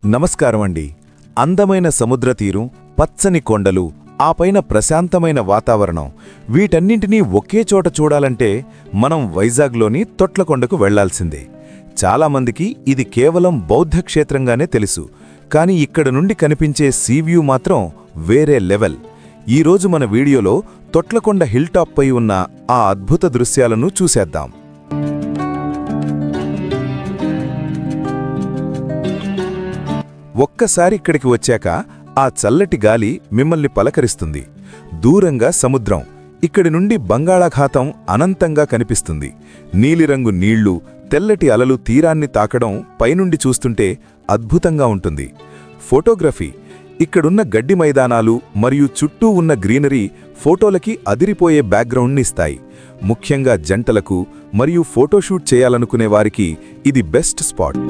నమస్కారం అండి. అందమైన సముద్ర తీరం, పచ్చని కొండలు, ఆ పైన ప్రశాంతమైన వాతావరణం, వీటన్నింటినీ ఒకే చోట చూడాలంటే మనం వైజాగ్లోని తొట్లకొండకు వెళ్లాల్సిందే. చాలామందికి ఇది కేవలం బౌద్ధ క్షేత్రంగానే తెలుసు, కానీ ఇక్కడ నుండి కనిపించే సీవ్యూ మాత్రం వేరే లెవెల్. ఈరోజు మన వీడియోలో తొట్లకొండ హిల్ టాప్ పై ఉన్న ఆ అద్భుత దృశ్యాలను చూసేద్దాం. ఒక్కసారి ఇక్కడికి వచ్చాక ఆ చల్లటి గాలి మిమ్మల్ని పలకరిస్తుంది. దూరంగా సముద్రం, ఇక్కడి నుండి బంగాళాఖాతం అనంతంగా కనిపిస్తుంది. నీలిరంగు నీళ్లు, తెల్లటి అలలు తీరాన్ని తాకడం పైనుండి చూస్తుంటే అద్భుతంగా ఉంటుంది. ఫోటోగ్రఫీ, ఇక్కడున్న గడ్డి మైదానాలు మరియు చుట్టూ ఉన్న గ్రీనరీ ఫోటోలకి అదిరిపోయే బ్యాక్గ్రౌండ్నిస్తాయి. ముఖ్యంగా జంటలకు మరియు ఫోటోషూట్ చేయాలనుకునే వారికి ఇది బెస్ట్ స్పాట్.